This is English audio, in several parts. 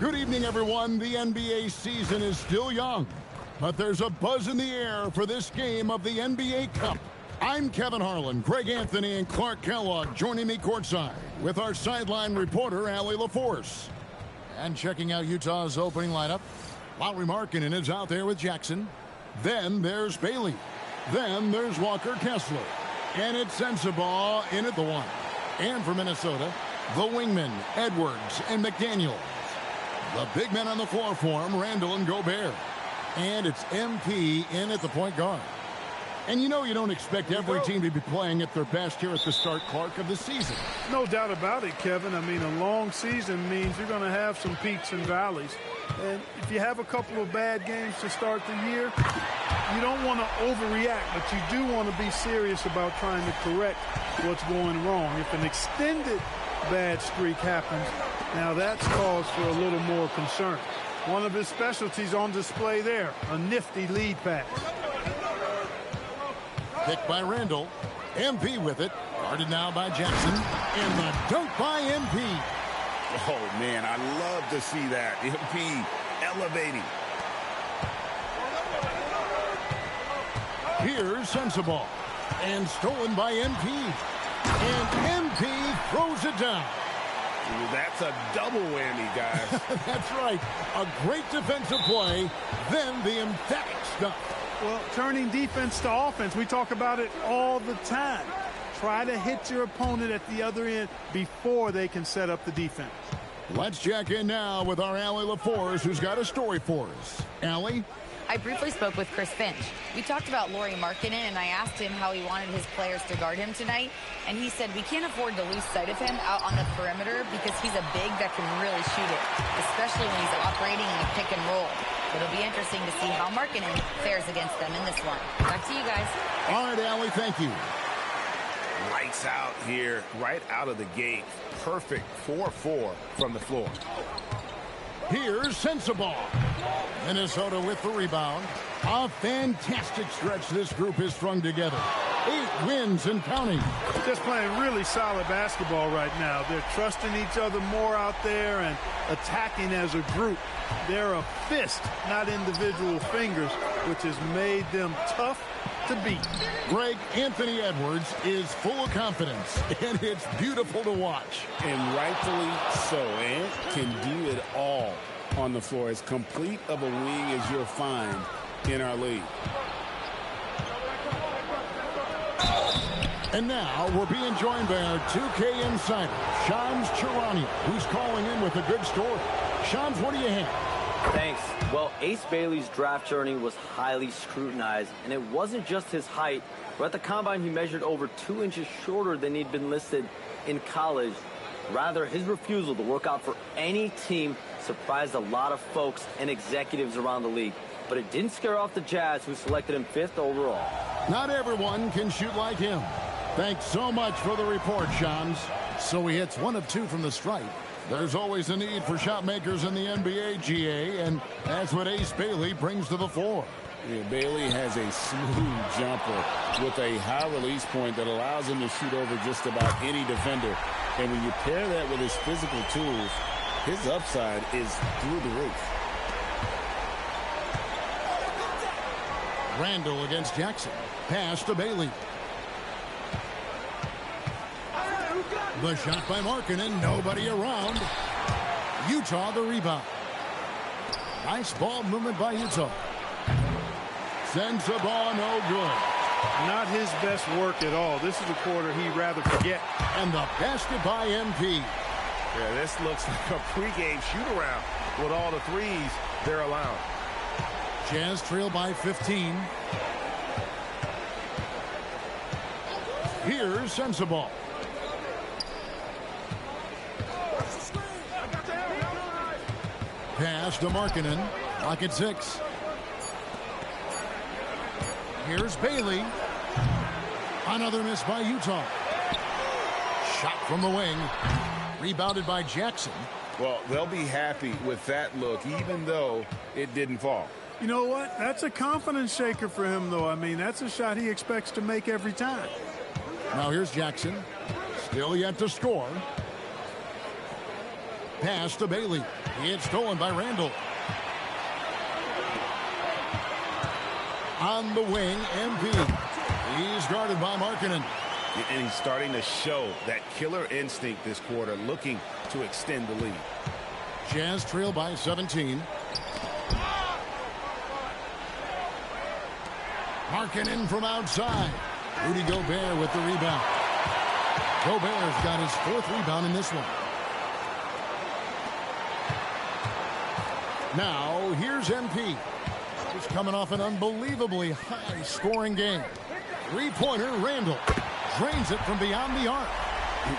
Good evening, everyone. The NBA season is still young, but there's a buzz in the air for this game of the NBA Cup. I'm Kevin Harlan, Greg Anthony, and Clark Kellogg joining me courtside with our sideline reporter, Allie LaForce. And checking out Utah's opening lineup, Lauri Markkanen is out there with Jackson. Then there's Bailey. Then there's Walker Kessler. And it's Sensabaugh in at the one. And for Minnesota, the wingmen, Edwards and McDaniels. The big men on the floor for him, Randall and Gobert. And it's MP in at the point guard. And you know you don't expect every team to be playing at their best here at the start, Clark, of the season. No doubt about it, Kevin. I mean, a long season means you're going to have some peaks and valleys. And if you have a couple of bad games to start the year, you don't want to overreact, but you do want to be serious about trying to correct what's going wrong. If an extended bad streak happens, now that's cause for a little more concern. One of his specialties on display there, a nifty lead pass. Picked by Randall. MP with it. Guarded now by Jackson. And the dunk by MP. Oh, man, I love to see that. MP elevating. Here's Sensabaugh. And stolen by MP. And MP throws it down. Ooh, that's a double whammy, guys. That's right. A great defensive play. Then the emphatic stuff. Well, turning defense to offense, we talk about it all the time. Try to hit your opponent at the other end before they can set up the defense. Let's check in now with our Allie LaForce, who's got a story for us. Allie? I briefly spoke with Chris Finch. We talked about Lauri Markkanen, and I asked him how he wanted his players to guard him tonight. And he said we can't afford to lose sight of him out on the perimeter because he's a big that can really shoot it, especially when he's operating in a pick and roll. It'll be interesting to see how Markkanen fares against them in this one. Back to you guys. All right, Allie, thank you. Lights out here, right out of the gate. Perfect 4-4 from the floor. Here's Sensabaugh. Minnesota with the rebound. A fantastic stretch this group has strung together. 8 wins and counting. Just playing really solid basketball right now. They're trusting each other more out there and attacking as a group. They're a fist, not individual fingers, which has made them tough to beat. Greg, Anthony Edwards is full of confidence, and it's beautiful to watch. And rightfully so. Ant can do it all on the floor. As complete of a wing as you'll find in our league. And now we're being joined by our 2K insider, Shams Charania, who's calling in with a good story. Shams, what do you have? Thanks. Well, Ace Bailey's draft journey was highly scrutinized, and it wasn't just his height. But at the combine, he measured over 2 inches shorter than he'd been listed in college. Rather, his refusal to work out for any team surprised a lot of folks and executives around the league. But it didn't scare off the Jazz, who selected him 5th overall. Not everyone can shoot like him. Thanks so much for the report, Shams. So he hits 1 of 2 from the stripe. There's always a need for shot makers in the NBA, GA, and that's what Ace Bailey brings to the floor. Yeah, Bailey has a smooth jumper with a high release point that allows him to shoot over just about any defender. And when you pair that with his physical tools, his upside is through the roof. Randall against Jackson. Pass to Bailey. The shot by Markkanen, nobody around. Utah the rebound. Nice ball movement by Utah. Sensabaugh, no good. Not his best work at all. This is a quarter he'd rather forget. And the basket by MP. Yeah, this looks like a pregame shoot-around with all the threes they're allowed. Jazz trail by 15. Here's Sensabaugh. Pass to Markkanen. Lock at 6. Here's Bailey. Another miss by Utah. Shot from the wing. Rebounded by Jackson. Well, they'll be happy with that look, even though it didn't fall. You know what? That's a confidence shaker for him, though. I mean, that's a shot he expects to make every time. Now here's Jackson. Still yet to score. Pass to Bailey. It's stolen by Randall. On the wing, MP. He's guarded by Markkanen. And he's starting to show that killer instinct this quarter, looking to extend the lead. Jazz trail by 17. Markkanen from outside. Rudy Gobert with the rebound. Gobert's got his 4th rebound in this one. Now, here's MP. He's coming off an unbelievably high-scoring game. Three-pointer, Randall. Drains it from beyond the arc.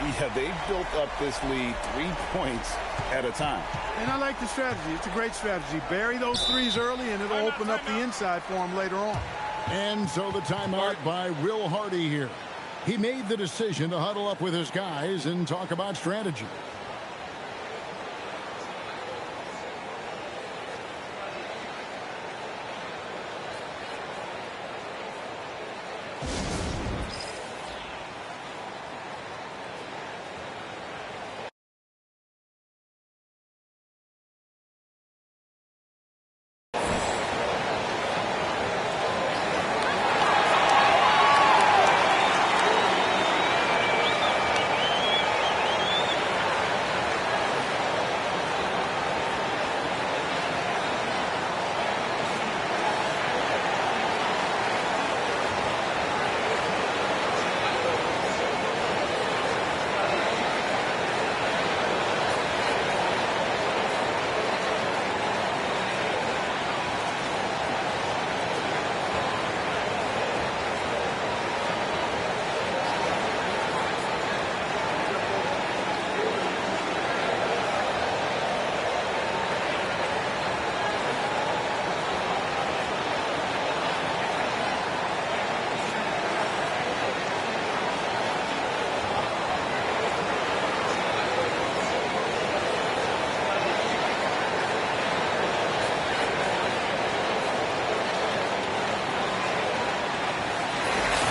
Yeah, they've built up this lead 3 points at a time. And I like the strategy. It's a great strategy. Bury those threes early, and it'll open up the inside for him later on. And so the timeout by Will Hardy here. He made the decision to huddle up with his guys and talk about strategy.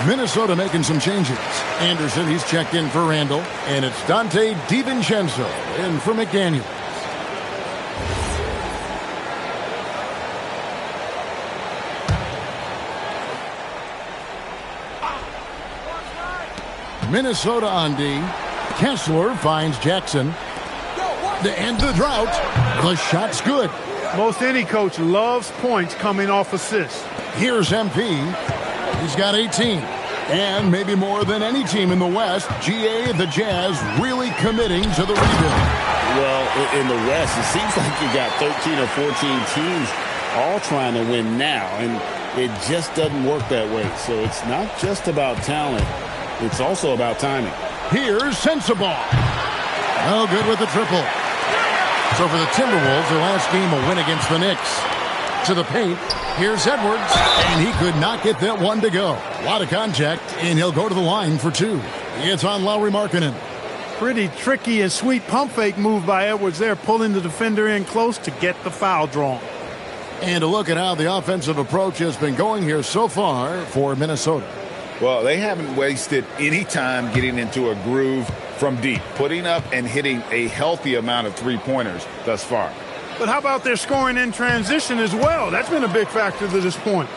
Minnesota making some changes. Anderson, he's checked in for Randall. And it's Dante DiVincenzo in for McDaniel. Minnesota on D. Kessler finds Jackson. To end the drought. The shot's good. Most any coach loves points coming off assists. Here's MP. He's got 18. And maybe more than any team in the West, GA, the Jazz, really committing to the rebuild. Well, in the West, it seems like you got 13 or 14 teams all trying to win now, and it just doesn't work that way. So it's not just about talent. It's also about timing. Here's Sensabaugh. No good with the triple. So for the Timberwolves, their last game a win against the Knicks. To the paint, here's Edwards, and he could not get that one to go. A lot of contact, and he'll go to the line for two. It's on Lauri Markkanen. Pretty tricky and sweet pump fake move by Edwards there, pulling the defender in close to get the foul drawn. And to look at how the offensive approach has been going here so far for Minnesota. Well, they haven't wasted any time getting into a groove from deep, putting up and hitting a healthy amount of three-pointers thus far. But how about their scoring in transition as well? That's been a big factor to this point.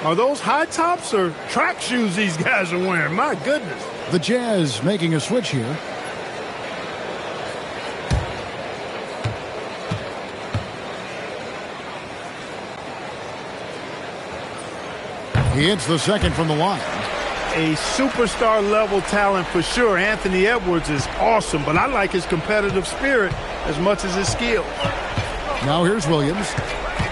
Are those high tops or track shoes these guys are wearing? My goodness. The Jazz making a switch here. He hits the second from the line. A superstar level talent for sure. Anthony Edwards is awesome, but I like his competitive spirit as much as his skill. Now here's Williams.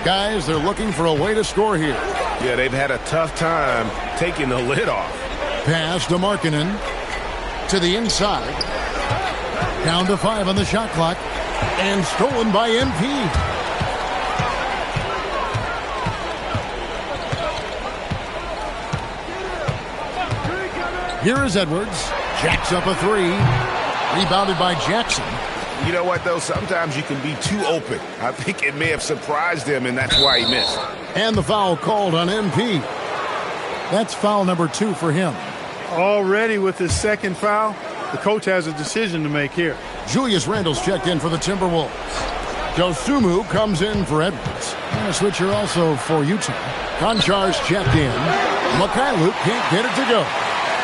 Guys, they're looking for a way to score here. Yeah, they've had a tough time taking the lid off. Pass to Markkanen. To the inside. Down to 5 on the shot clock. And stolen by MP. Here is Edwards. Jacks up a three. Rebounded by Jackson. You know what, though? Sometimes you can be too open. I think it may have surprised him, and that's why he missed. And the foul called on MP. That's foul number 2 for him. Already with his second foul. The coach has a decision to make here. Julius Randle's checked in for the Timberwolves. Dosumu comes in for Edwards. And a switcher also for Utah. Konchar's checked in. Mikhailuk can't get it to go.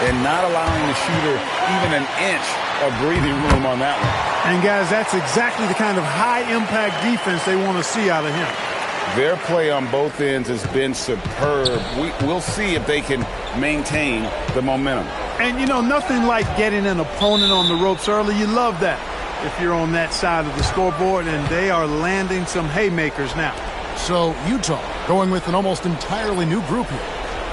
And not allowing the shooter even an inch of breathing room on that one. And, guys, that's exactly the kind of high-impact defense they want to see out of him. Their play on both ends has been superb. We'll see if they can maintain the momentum. And, you know, nothing like getting an opponent on the ropes early. You love that if you're on that side of the scoreboard, and they are landing some haymakers now. So Utah going with an almost entirely new group here.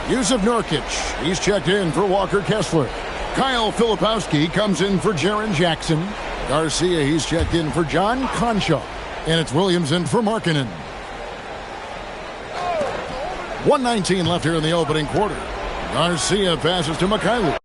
Yusuf Nurkic, he's checked in for Walker Kessler. Kyle Filipowski comes in for Jaren Jackson. Garcia, he's checked in for John Concha. And it's Williams in for Markkanen. 1:19 left here in the opening quarter. Garcia passes to Mikhailuk.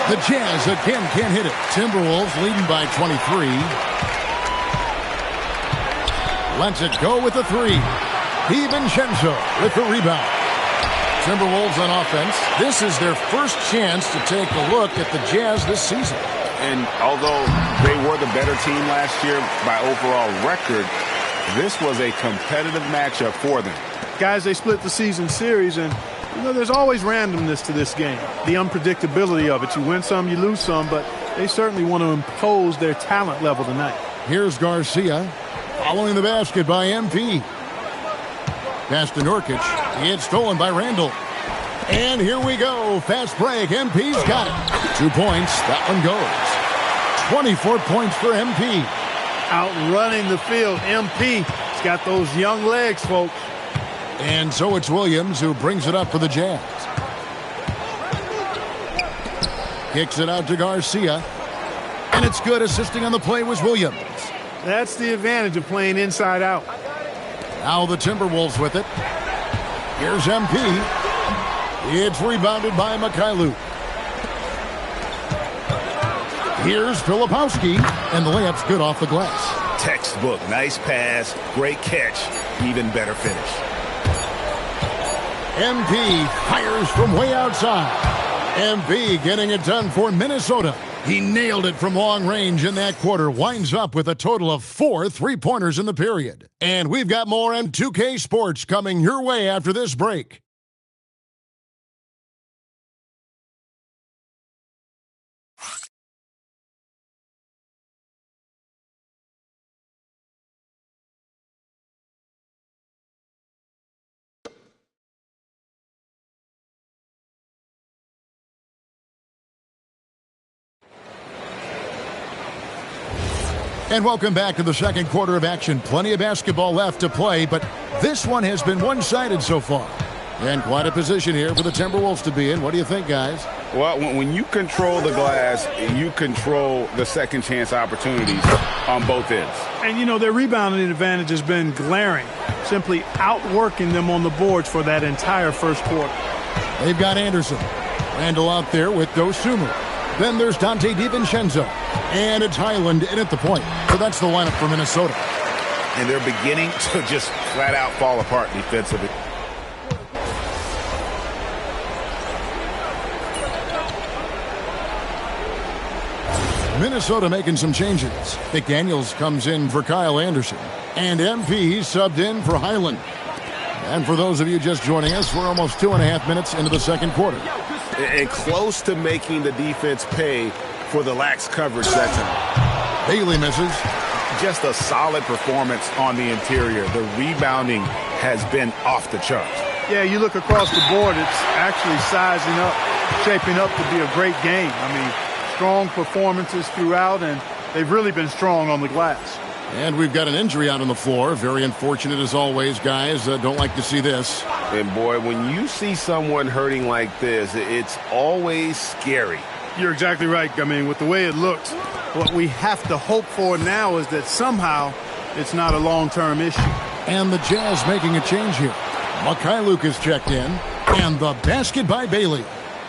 The Jazz again can't hit it. Timberwolves leading by 23. Lets it go with the three. DiVincenzo with the rebound. Timberwolves on offense. This is their first chance to take a look at the Jazz this season. And although they were the better team last year by overall record, this was a competitive matchup for them. Guys, they split the season series, and you know, there's always randomness to this game, the unpredictability of it. You win some, you lose some, but they certainly want to impose their talent level tonight. Here's Garcia following the basket by MP. Pass to Nurkic. It's stolen by Randle. And here we go. Fast break. MP's got it. 2 points. That one goes. 24 points for MP. Outrunning the field. MP. He's got those young legs, folks. And so it's Williams who brings it up for the Jazz. Kicks it out to Garcia. And it's good. Assisting on the play was Williams. That's the advantage of playing inside out. Now the Timberwolves with it. Here's MP. It's rebounded by Mikhailuk. Here's Filipowski. And the layup's good off the glass. Textbook. Nice pass. Great catch. Even better finish. MP fires from way outside. MP getting it done for Minnesota. He nailed it from long range in that quarter. Winds up with a total of 4 three-pointers in the period. And we've got more M2K Sports coming your way after this break. And welcome back to the second quarter of action. Plenty of basketball left to play, but this one has been one-sided so far. And quite a position here for the Timberwolves to be in. What do you think, guys? Well, when you control the glass, you control the second chance opportunities on both ends. And, you know, their rebounding advantage has been glaring, simply outworking them on the boards for that entire first quarter. They've got Anderson. Randle out there with Dosumu. Then there's Dante DiVincenzo. And it's Highland in at the point. So that's the lineup for Minnesota. And they're beginning to just flat out fall apart defensively. Minnesota making some changes. McDaniels comes in for Kyle Anderson. And MP subbed in for Highland. And for those of you just joining us, we're almost 2.5 minutes into the second quarter. And close to making the defense pay for the lax coverage that time. Bailey misses. Just a solid performance on the interior. The rebounding has been off the charts. Yeah, you look across the board, it's actually sizing up, shaping up to be a great game. I mean, strong performances throughout, and they've really been strong on the glass. And we've got an injury out on the floor. Very unfortunate as always, guys. Don't like to see this. And boy, when you see someone hurting like this, it's always scary. You're exactly right. I mean, with the way it looks, what we have to hope for now is that somehow it's not a long-term issue. And the Jazz making a change here. MyCarreer is checked in. And the basket by Bailey.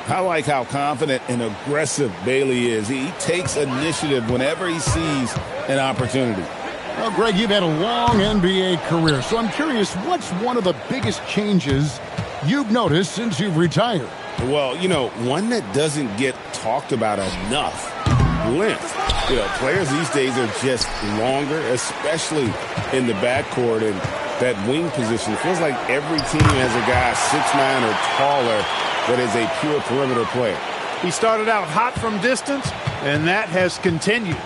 I like how confident and aggressive Bailey is. He takes initiative whenever he sees an opportunity. Well, Greg, you've had a long NBA career, so I'm curious, what's one of the biggest changes you've noticed since you've retired? Well, you know, one that doesn't get talked about enough, length. You know, players these days are just longer, especially in the backcourt, and that wing position. It feels like every team has a guy 6'9" or taller that is a pure perimeter player. He started out hot from distance, and that has continued.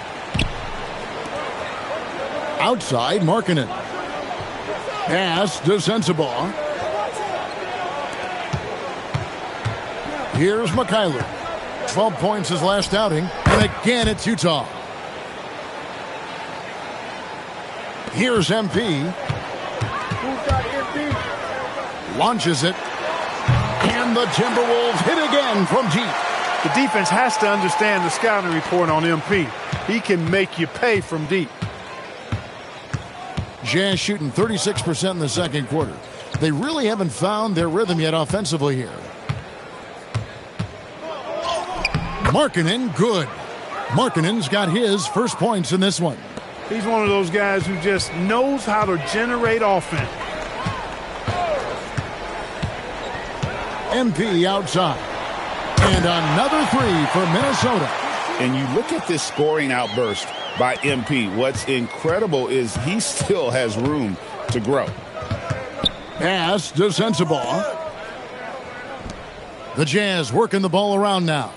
Outside, Markkanen. Pass to Sensabaugh. Here's MyCarreer. 12 points his last outing. And again, it's Utah. Here's MP. Launches it. And the Timberwolves hit again from deep. The defense has to understand the scouting report on MP. He can make you pay from deep. Jazz shooting 36% in the second quarter. They really haven't found their rhythm yet offensively here. Markkanen, good. Markkanen's got his first points in this one. He's one of those guys who just knows how to generate offense. MP outside. And another three for Minnesota. And you look at this scoring outburst by MP. What's incredible is he still has room to grow. Pass to Sensabaugh. The Jazz working the ball around now.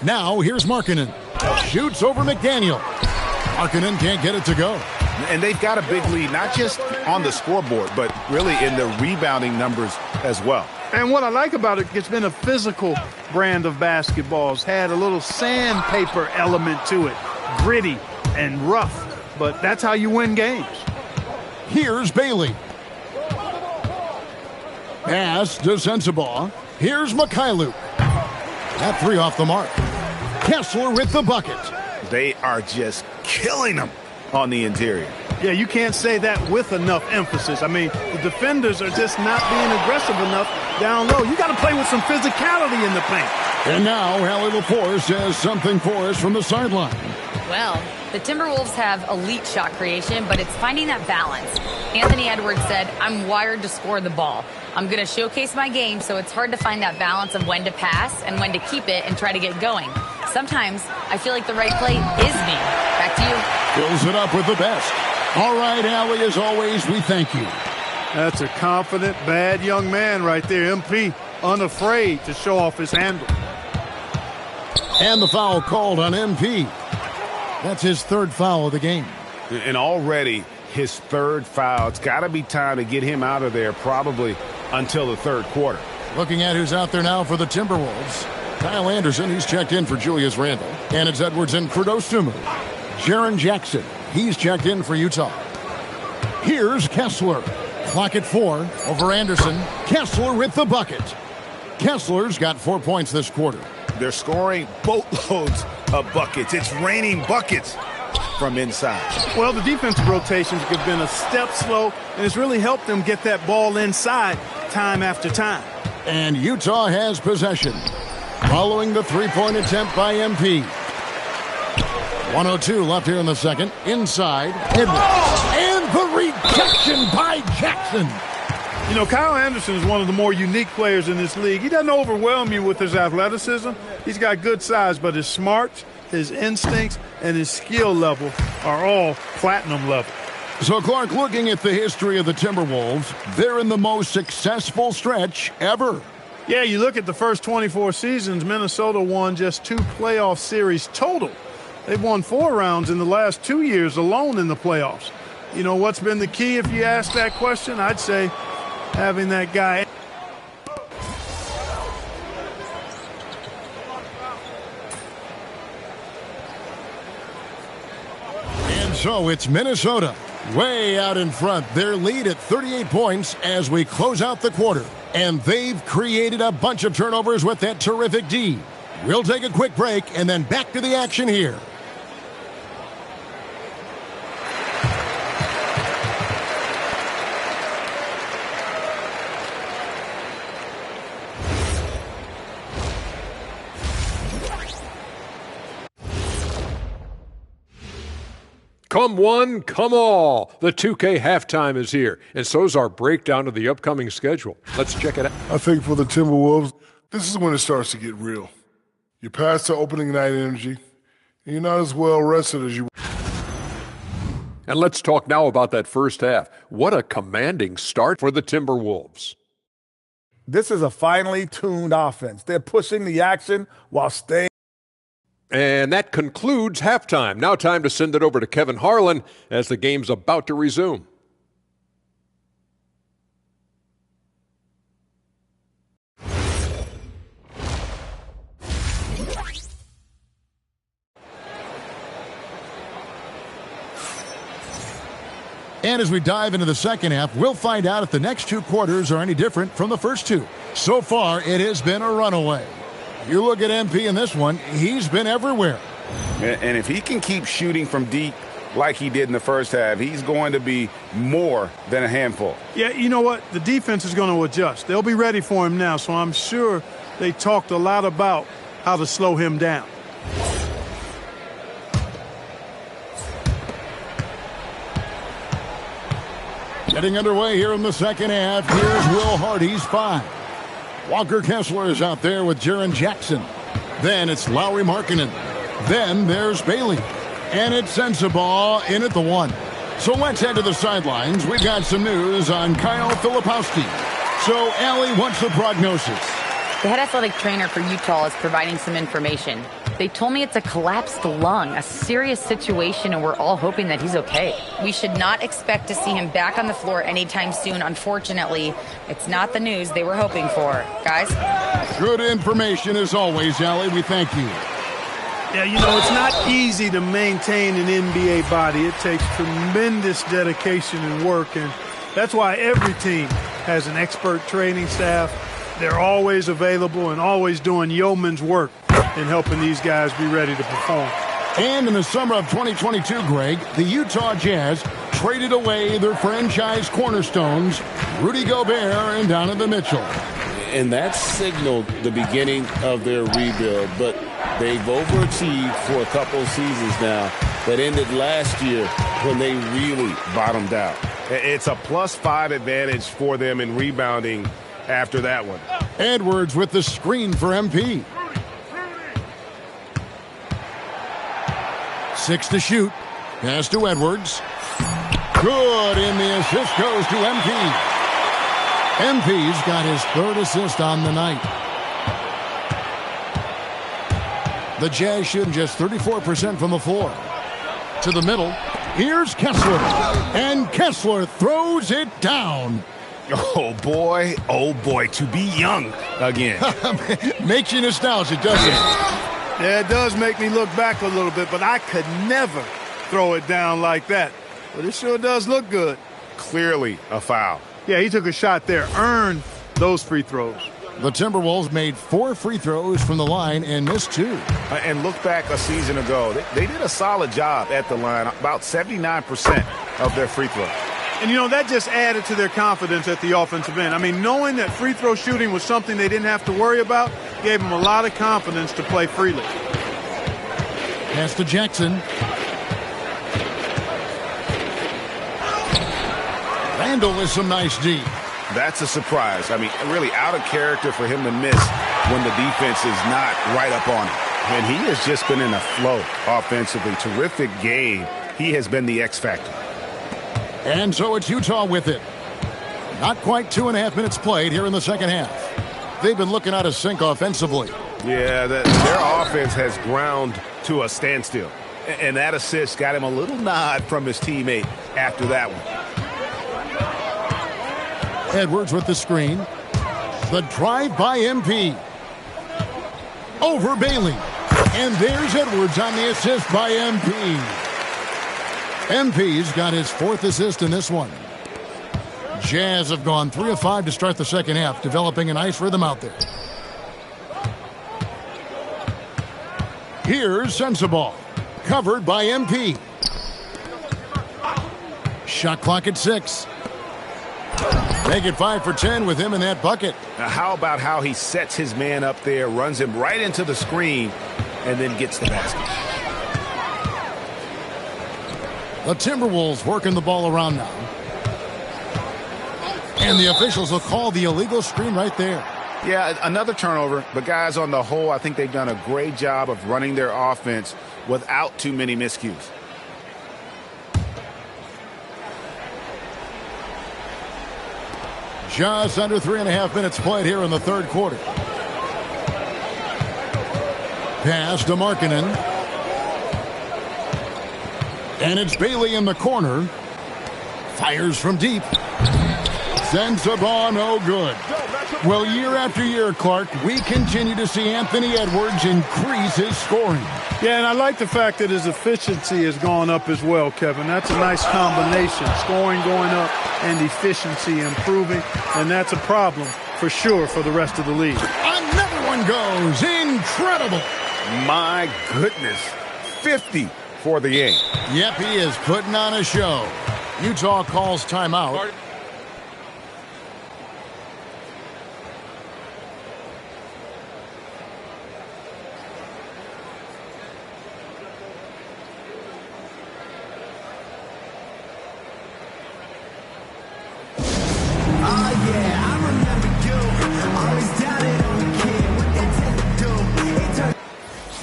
Now here's Markkanen. Shoots over McDaniel. Markkanen can't get it to go. And they've got a big lead, not just on the scoreboard, but really in the rebounding numbers as well. And what I like about it, it's been a physical brand of basketball. It's had a little sandpaper element to it. Gritty and rough. But that's how you win games. Here's Bailey. Pass to Sensabaugh. Here's MyCarreer. That three off the mark. Kessler with the bucket. They are just killing them on the interior. Yeah, you can't say that with enough emphasis. I mean, the defenders are just not being aggressive enough down low. You got to play with some physicality in the paint. And now Hallie LaForce has something for us from the sideline. Well, the Timberwolves have elite shot creation, but it's finding that balance. Anthony Edwards said, I'm wired to score the ball. I'm going to showcase my game, so it's hard to find that balance of when to pass and when to keep it and try to get going. Sometimes I feel like the right play is me. Back to you. Fills it up with the best. All right, Hallie, as always, we thank you. That's a confident, bad young man right there. MP, unafraid to show off his handle. And the foul called on MP. That's his third foul of the game. And already his third foul. It's got to be time to get him out of there probably until the third quarter. Looking at who's out there now for the Timberwolves. Kyle Anderson, he's checked in for Julius Randle. And it's Edwards and Dosunmu. Jaren Jackson, he's checked in for Utah. Here's Kessler. Clock at 4 over Anderson. Kessler with the bucket. Kessler's got 4 points this quarter. They're scoring boatloads of buckets. It's raining buckets from inside. Well, the defensive rotations have been a step slow, and it's really helped them get that ball inside time after time. And Utah has possession. Following the three-point attempt by MP. 1:02 left here in the second. Inside, Edwards. And the rejection by Jackson. You know, Kyle Anderson is one of the more unique players in this league. He doesn't overwhelm you with his athleticism. He's got good size, but his smarts, his instincts, and his skill level are all platinum level. So, Clark, looking at the history of the Timberwolves, they're in the most successful stretch ever. Yeah, you look at the first 24 seasons, Minnesota won just 2 playoff series total. They've won 4 rounds in the last 2 years alone in the playoffs. You know what's been the key if you ask that question? I'd say having that guy. So it's Minnesota way out in front. Their lead at 38 points as we close out the quarter. And they've created a bunch of turnovers with that terrific D. We'll take a quick break and then back to the action here. Come one, come all. The 2K halftime is here, and so's our breakdown of the upcoming schedule. Let's check it out. I think for the Timberwolves, this is when it starts to get real. You're past the opening night energy, and you're not as well rested as you were. And let's talk now about that first half. What a commanding start for the Timberwolves. This is a finely tuned offense. They're pushing the action while staying. And that concludes halftime. Now time to send it over to Kevin Harlan as the game's about to resume. And as we dive into the second half, we'll find out if the next two quarters are any different from the first two. So far, it has been a runaway. You look at MP in this one, he's been everywhere. And if he can keep shooting from deep like he did in the first half, he's going to be more than a handful. Yeah, you know what? The defense is going to adjust. They'll be ready for him now, so I'm sure they talked a lot about how to slow him down. Getting underway here in the second half, here's Will Hardy's 5. Walker Kessler is out there with Jaren Jackson. Then it's Lauri Markkanen. Then there's Bailey. And it's Sensabaugh in at the 1. So let's head to the sidelines. We've got some news on Kyle Filipowski. So, Allie, what's the prognosis? The head athletic trainer for Utah is providing some information. They told me it's a collapsed lung, a serious situation, and we're all hoping that he's okay. We should not expect to see him back on the floor anytime soon. Unfortunately, it's not the news they were hoping for. Guys? Good information as always, Allie. We thank you. Yeah, you know, it's not easy to maintain an NBA body. It takes tremendous dedication and work, and that's why every team has an expert training staff. They're always available and always doing yeoman's work in helping these guys be ready to perform. And in the summer of 2022, Greg, the Utah Jazz traded away their franchise cornerstones, Rudy Gobert and Donovan Mitchell. And that signaled the beginning of their rebuild, but they've overachieved for a couple of seasons now that ended last year when they really bottomed out. It's a +5 advantage for them in rebounding after that one. Edwards with the screen for MP. 6 to shoot. Pass to Edwards. Good, and the assist goes to MP. MP's got his 3rd assist on the night. The Jazz shooting just 34% from the floor. To the middle. Here's Kessler. And Kessler throws it down. Oh, boy, to be young again. Makes you nostalgic, doesn't it? Yeah, it does make me look back a little bit, but I could never throw it down like that. But it sure does look good. Clearly a foul. Yeah, he took a shot there, earned those free throws. The Timberwolves made 4 free throws from the line and missed 2. And look back a season ago. They did a solid job at the line, about 79% of their free throws. And, you know, that just added to their confidence at the offensive end. I mean, knowing that free throw shooting was something they didn't have to worry about gave them a lot of confidence to play freely. Pass to Jackson. Randall with some nice D. That's a surprise. I mean, really out of character for him to miss when the defense is not right up on him. And he has just been in a flow offensively. Terrific game. He has been the X factor. And so it's Utah with it. Not quite 2.5 minutes played here in the second half. They've been looking out of sync offensively. Yeah, their offense has ground to a standstill. And that assist got him a little nod from his teammate after that one. Edwards with the screen. The drive by MP. Over Bailey. And there's Edwards on the assist by MP. MP's got his 4th assist in this one. Jazz have gone 3 of 5 to start the second half, developing a nice rhythm out there. Here's Sensabaugh, covered by MP. Shot clock at 6. Make it 5 for 10 with him in that bucket. Now, how about how he sets his man up there, runs him right into the screen, and then gets the basket. The Timberwolves working the ball around now. And the officials will call the illegal screen right there. Yeah, another turnover, but guys, on the whole, I think they've done a great job of running their offense without too many miscues. Just under 3.5 minutes played here in the third quarter. Pass to Markkanen. And it's Bailey in the corner. Fires from deep. Sensabaugh, no good. Well, year after year, Clark, we continue to see Anthony Edwards increase his scoring. Yeah, and I like the fact that his efficiency has gone up as well, Kevin. That's a nice combination. Scoring going up and efficiency improving, and that's a problem for sure for the rest of the league. Another one goes. Incredible. My goodness. 50 for the game. Yep, he is putting on a show. Utah calls timeout.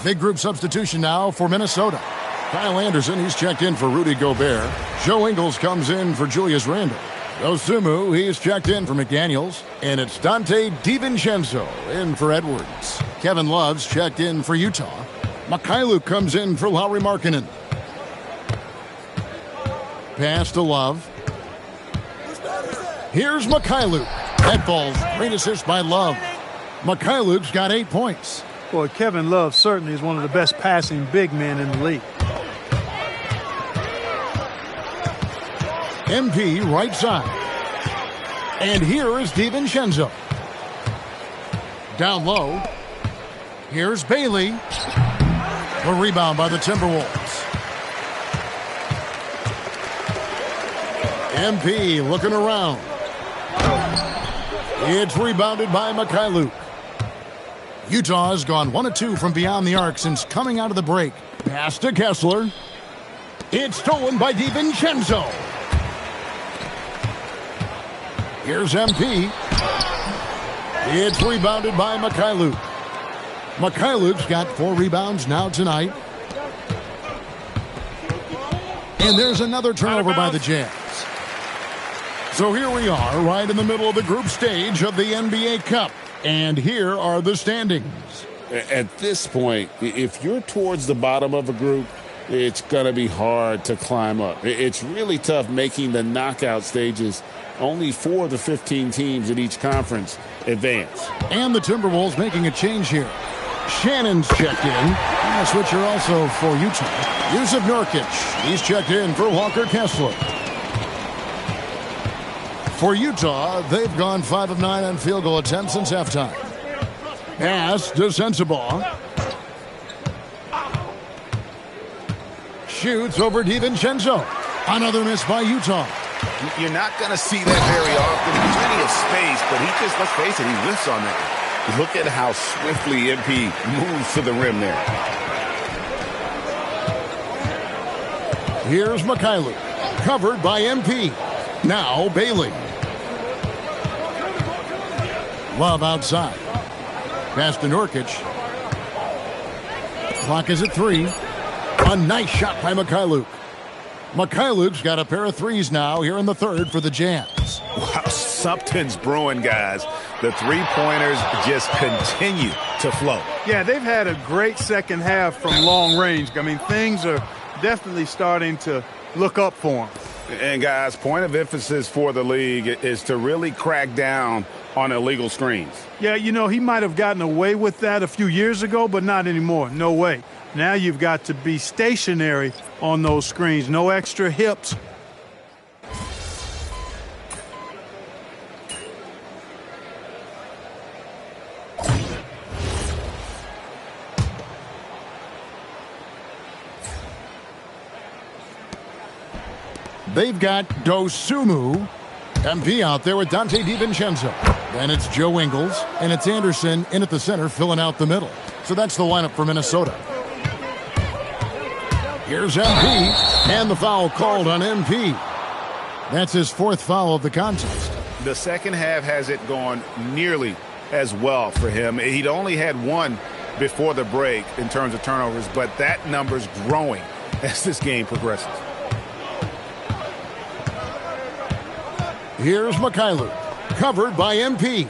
Big group substitution now for Minnesota. Kyle Anderson, he's checked in for Rudy Gobert. Joe Ingles comes in for Julius Randle. Dosunmu, he's checked in for McDaniels. And it's Dante DiVincenzo in for Edwards. Kevin Love's checked in for Utah. Mikhailuk comes in for Lauri Markkanen. Pass to Love. Here's Mikhailuk. That ball's great assist by Love. Mikhailuk's got 8 points. Boy, Kevin Love certainly is one of the best passing big men in the league. MP right side. And here is DiVincenzo. Down low. Here's Bailey. The rebound by the Timberwolves. MP looking around. It's rebounded by Mikhailuk. Utah has gone 1 of 2 from beyond the arc since coming out of the break. Pass to Kessler. It's stolen by DiVincenzo. Here's MP. It's rebounded by Mikhailuk. Mikhailuk's got 4 rebounds now tonight. And there's another turnover by the Jazz. So here we are, right in the middle of the group stage of the NBA Cup. And here are the standings. At this point, if you're towards the bottom of a group, it's going to be hard to climb up. It's really tough making the knockout stages. Only 4 of the 15 teams in each conference advance. And the Timberwolves making a change here. Shannon's checked in. And a switcher also for Utah. Yusuf Nurkic. He's checked in for Walker Kessler. For Utah, they've gone 5 of 9 on field goal attempts since halftime. Pass to Sensabaugh. Shoots over DiVincenzo. Another miss by Utah. You're not going to see that very often. Plenty of space, but he just, let's face it, he whiffs on that. Look at how swiftly MP moves to the rim there. Here's Mikhailuk. Covered by MP. Now Bailey. Love outside. Pass to Nurkic. Clock is at 3. A nice shot by Mikhailuk. Mikhailuk's got a pair of threes now here in the third for the Jazz. Wow, something's brewing, guys. The three-pointers just continue to flow. Yeah, they've had a great second half from long range. I mean, things are definitely starting to look up for them. And, guys, point of emphasis for the league is to really crack down on illegal screens. Yeah, you know, he might have gotten away with that a few years ago, but not anymore. No way. Now you've got to be stationary on those screens. No extra hips. They've got Dosunmu. MP out there with Dante DiVincenzo. Then it's Joe Ingles, and it's Anderson in at the center filling out the middle. So that's the lineup for Minnesota. Here's MP, and the foul called on MP. That's his fourth foul of the contest. The second half hasn't gone nearly as well for him. He'd only had one before the break in terms of turnovers, but that number's growing as this game progresses. Here's Mikhailuk, covered by MP.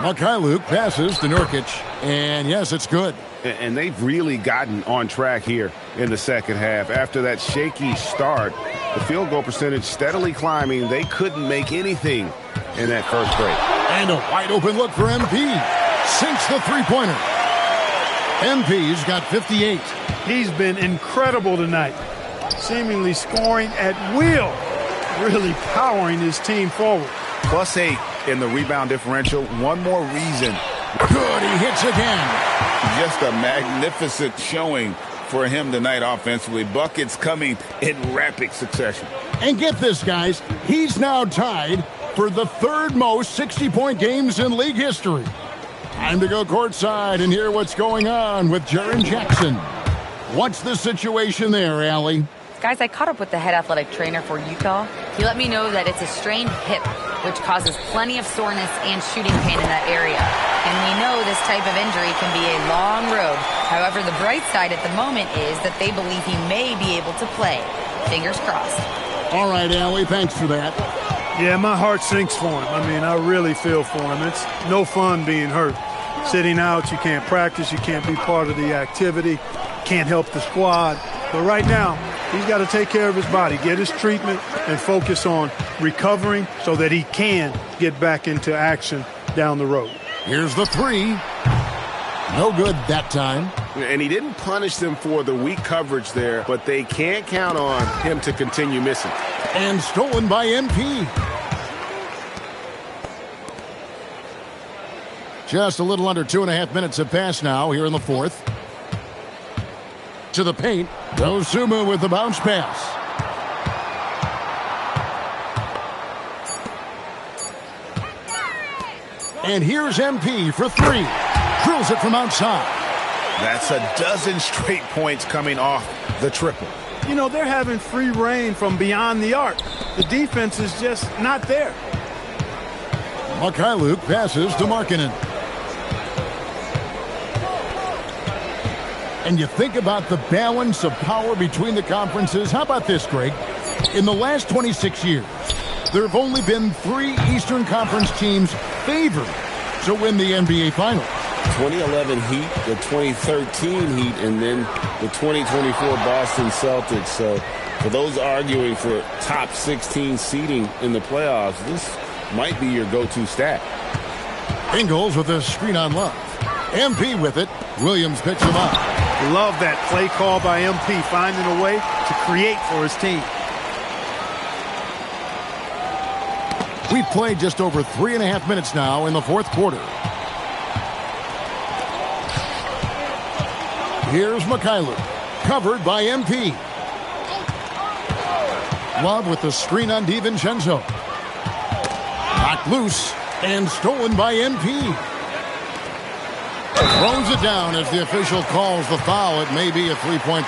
Mikhailuk passes to Nurkic, and yes, it's good. And they've really gotten on track here in the second half. After that shaky start, the field goal percentage steadily climbing. They couldn't make anything in that first break. And a wide open look for MP. Sinks the three-pointer. MP's got 58. He's been incredible tonight, seemingly scoring at will, really powering his team forward. +8 in the rebound differential. One more reason. Good, he hits again. Just a magnificent showing for him tonight offensively. Buckets coming in rapid succession. And get this, guys. He's now tied for the third most 60-point games in league history. Time to go courtside and hear what's going on with Jaren Jackson. What's the situation there, Allie? Guys, I caught up with the head athletic trainer for Utah. He let me know that it's a strained hip, which causes plenty of soreness and shooting pain in that area. And we know this type of injury can be a long road. However, the bright side at the moment is that they believe he may be able to play. Fingers crossed. All right, Allie, thanks for that. Yeah, my heart sinks for him. I mean, I really feel for him. It's no fun being hurt. Sitting out, you can't practice, you can't be part of the activity, can't help the squad. But right now, he's got to take care of his body, get his treatment, and focus on recovering so that he can get back into action down the road. Here's the three. No good that time. And he didn't punish them for the weak coverage there, but they can't count on him to continue missing. And stolen by MP. Just a little under 2.5 minutes have passed now here in the fourth. To the paint. Dosunmu with the bounce pass. And here's MP for three. Drills it from outside. That's a dozen straight points coming off the triple. You know, they're having free reign from beyond the arc. The defense is just not there. Mikhailuk passes to Markkanen. And you think about the balance of power between the conferences. How about this, Greg? In the last 26 years, there have only been 3 Eastern Conference teams favored to win the NBA Finals. 2011 Heat, the 2013 Heat, and then the 2024 Boston Celtics. So for those arguing for top 16 seeding in the playoffs, this might be your go-to stat. Ingles with a screen on Love. MP with it. Williams picks him up. Love that play call by MP, finding a way to create for his team. We've played just over 3.5 minutes now in the fourth quarter. Here's Mikhailuk, covered by MP. Love with the screen on DiVincenzo. Knocked loose and stolen by MP. Throws it down as the official calls the foul. It may be a three-point.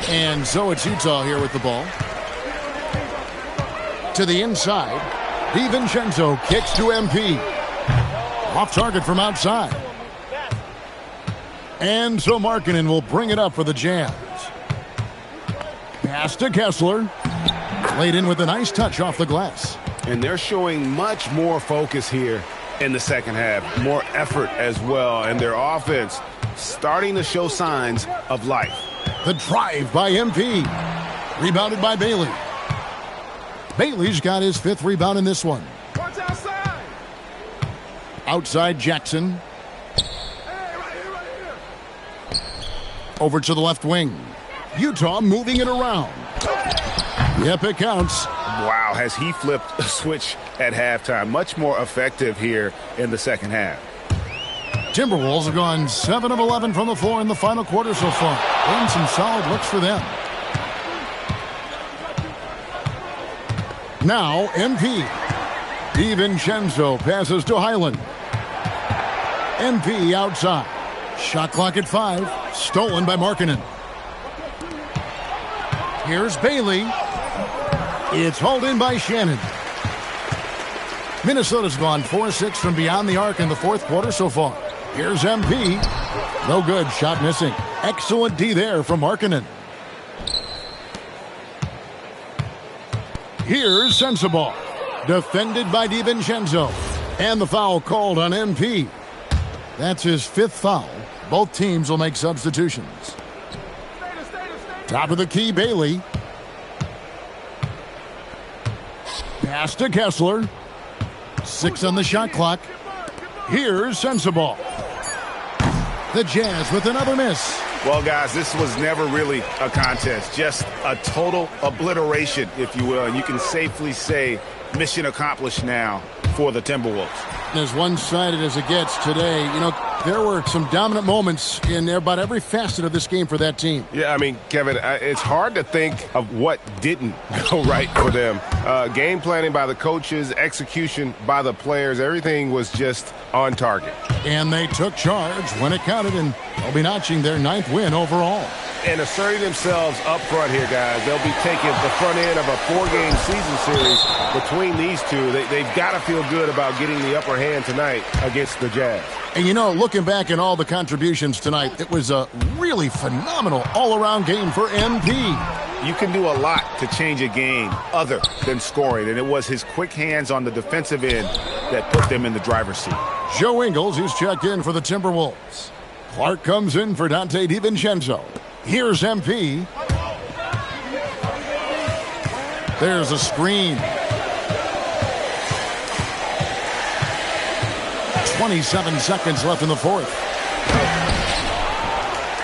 And so it's Utah here with the ball. To the inside. DiVincenzo kicks to MP. Off target from outside. And so Markkanen will bring it up for the Jazz. Pass to Kessler. Laid in with a nice touch off the glass. And they're showing much more focus here in the second half, more effort as well, and their offense starting to show signs of life. The drive by MP. Rebounded by Bailey. Bailey's got his 5th rebound in this one. Watch outside. Outside Jackson. Over to the left wing. Utah moving it around. Yep, it counts. Wow, has he flipped a switch at halftime. Much more effective here in the second half. Timberwolves have gone 7 of 11 from the floor in the final quarter so far. And some solid looks for them. Now, MP. DiVincenzo passes to Highland. MP outside. Shot clock at 5. Stolen by Markkanen. Here's Bailey. It's hauled in by Shannon. Minnesota's gone 4-6 from beyond the arc in the fourth quarter so far. Here's MP. No good. Shot missing. Excellent D there from Markkanen. Here's Sensabaugh. Defended by DiVincenzo. And the foul called on MP. That's his 5th foul. Both teams will make substitutions. Top of the key, Bailey. Pass to Kessler. 6 on the shot clock. Here's Sensabaugh. The Jazz with another miss. Well, guys, this was never really a contest. Just a total obliteration, if you will. And you can safely say mission accomplished now for the Timberwolves. As one-sided as it gets today, you know, there were some dominant moments in about every facet of this game for that team. Yeah, I mean, Kevin, it's hard to think of what didn't go right for them. Game planning by the coaches, execution by the players, everything was just on target. And they took charge when it counted, and they'll be notching their 9th win overall. And asserting themselves up front here, guys. They'll be taking the front end of a 4-game season series between these two. They've got to feel good about getting the upper hand tonight against the Jazz. And, you know, looking back at all the contributions tonight, it was a really phenomenal all-around game for MP. You can do a lot to change a game other than scoring, and it was his quick hands on the defensive end that put them in the driver's seat. Joe Ingles, who's checked in for the Timberwolves. Clark comes in for Dante DiVincenzo. Here's MP. There's a screen. 27 seconds left in the fourth.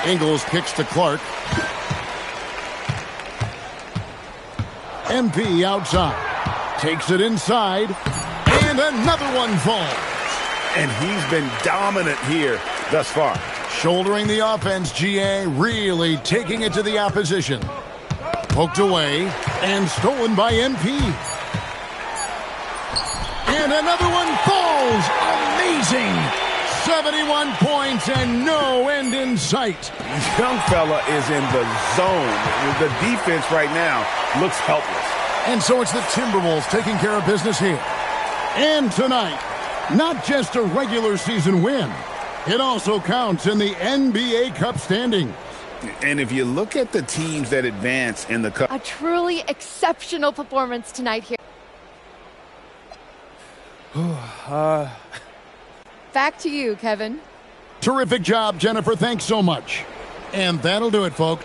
Ingles kicks to Clark. MP outside. Takes it inside. And another one falls. And he's been dominant here thus far. Shouldering the offense, GA really taking it to the opposition. Poked away and stolen by MP. And another one falls. Amazing. 71 points and no end in sight. This young fella is in the zone. The defense right now looks helpless. And so it's the Timberwolves taking care of business here. And tonight, not just a regular season win. It also counts in the NBA Cup standings. And if you look at the teams that advance in the Cup. A truly exceptional performance tonight here. Back to you, Kevin. Terrific job, Jennifer. Thanks so much. And that'll do it, folks.